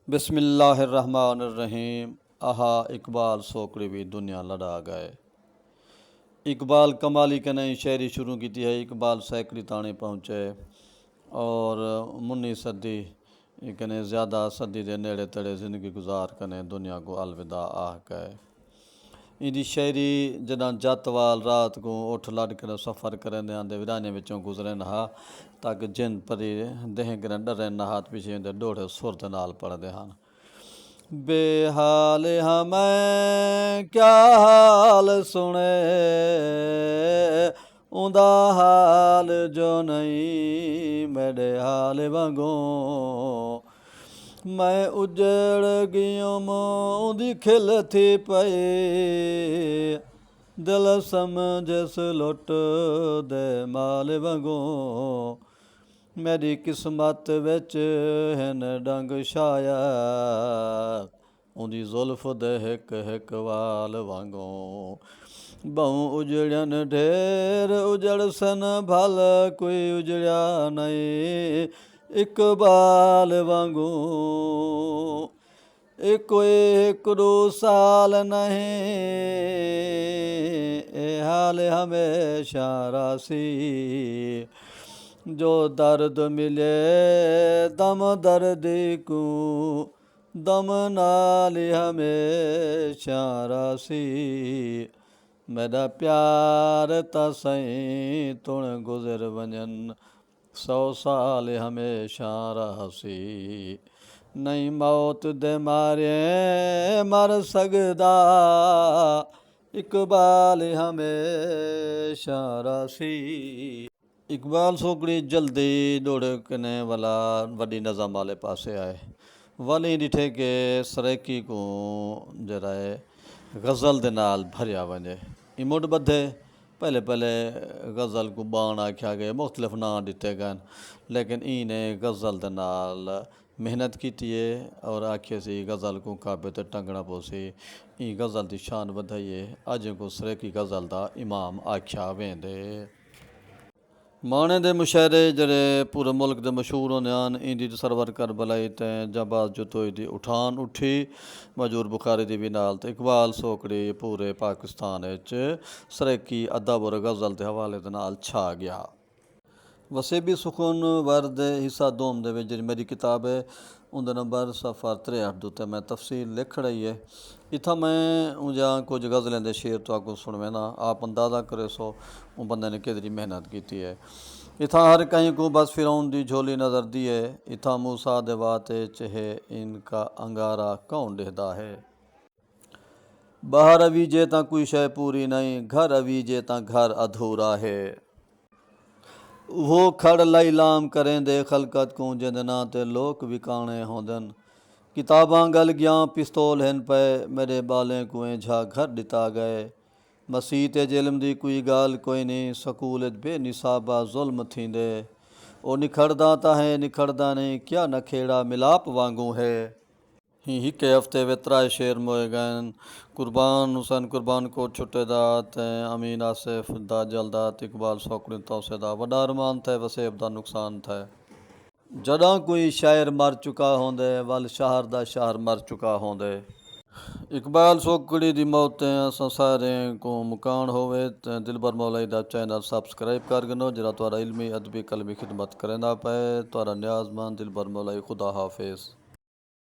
बिस्मिल्लाहिर्रहमानिर्रहीम। आहा इकबाल सोकड़ी भी दुनिया लड़ा गए। इकबाल कमाली के नई शायरी शुरू की है। इकबाल सैकड़ी ताणी पहुँचे और 19 सदी कने ज़्यादा सदी के नेड़े तेड़े ज़िंदगी गुजार कने दुनिया को अलविदा आह गए। इंदी शायरी जदा जतवाल रात को उठ लड़ कर सफ़र करें आंदे विराने विचों गुजरन हा ताकि जिन परी देह कर डरन हाथ पीछे डोड़े सुर दे नाल पढ़ते हैं। बेहाल हमें क्या हाल सुने उदा हाल जो नहीं मेरे हाल वांगू। मैं उजड़ गयुम उदी खिल थी पई दिल समझस लुट दे माल वांगू। मेरी किस्मत विच हिन डंग शायद उंदी जुल्फ दे हिक हिक वाल वांगू। बहु उजड़न ढेर उजड़ सन भल कोई उजड़िया नहीं इकबाल वांगू। कोई हिकड़ो साल नहीं ए हाल हमेशा रासी। जो दर्द मिले दम दर्दी को दम नाल हमेशा रासी। मेरा प्यार ता सही तुण गुजर वञन 100 साल हमेशा रासी। नहीं मौत दे मारे मर सकदा इकबाल हमेशा रासी। इकबाल सोकड़ी जल्दी दौड़ कने वाला वड्डी नज़म वाले पासे आए। वाली ॾिठे कि सरेकी को जरा गज़ल दे नाल भरिया वञे। इमुड बधे पहले गज़ल को बाण आख्या गए मुख्तलिफ ना दिते गए लेकिन इने गज़ल दे नाल मेहनत की और आखिए सी गज़ल को काबे ते टंगना पोसी। ई गज़ल की शान वधाइए अज को सरेकी गज़ल दा इमाम आख्या वेंदे। माणे दे मुशायरे जड़े पूरे मुल्क दे मशहूर होने हैं। इंदी सरवर करबलाई ते जबाज जुतोई दी उठान उठी मजूर बुखारी दी भी नाल ते इकबाल सोकड़ी पूरे पाकिस्तान सरेकी अदब और गज़ल के हवाले दे नाल छा गया। वसेबी सुकून वर्द हिस्सा दोम दे विच मेरी किताब है उनका नंबर सफ़ा 63 उत्ते मैं तफसील लिख रही है। इतना मैं उंजा कुछ गज़लें दे शेर तो आपको सुनवेना आप अंदाज़ा करे सो उन बंदे ने कितनी मेहनत की है। इतना हर कहीं को बस फिरौन दी झोली नज़र दी है। इतना मूसा दे वाते चहे इनका अंगारा कौन डेहदा है। बाहर अवीजे ता कोई शय पूरी नहीं घर अवीजे ता घर अधूरा है। वो खड़ लाइलाम करें दे खलकत को जिंद ना ते लोक विकाने होंदन। किताबां गल गया पिस्तौल हैं पे मेरे बालें कुएं झा घर दिता गए। मसीह ते जिल्म दी कोई गाल कोई नहीं सकूल बेनिसाबा जुल्म थींदे। ओ निखड़दा ता है निखड़दा नहीं क्या नखेड़ा मिलाप वांगू है। हिक हफ्ते वेतराए शेर मोए गए कुर्बान हुसैन कुर्बान कोट छुट्टेदा ते अमीन आसिफ दा जलदात इकबाल सोकड़ी तौसेदा वड्डा अरमान थे वसेब दा नुकसान थे। जड़ा कोई शायर मर चुका होंदे वल शहर दा शहर मर चुका होंदे। इकबाल सोकड़ी दी मौतें असां सारे को मुकान होवे ते दिलबर मौलाई दा चैनल सब्सक्राइब कर गनो जरा तुहारा इल्मी अदबी कलमी खिदमत करेंदा पे तुहारा न्याजमंद दिलबर मौलाई खुदा हाफिज़।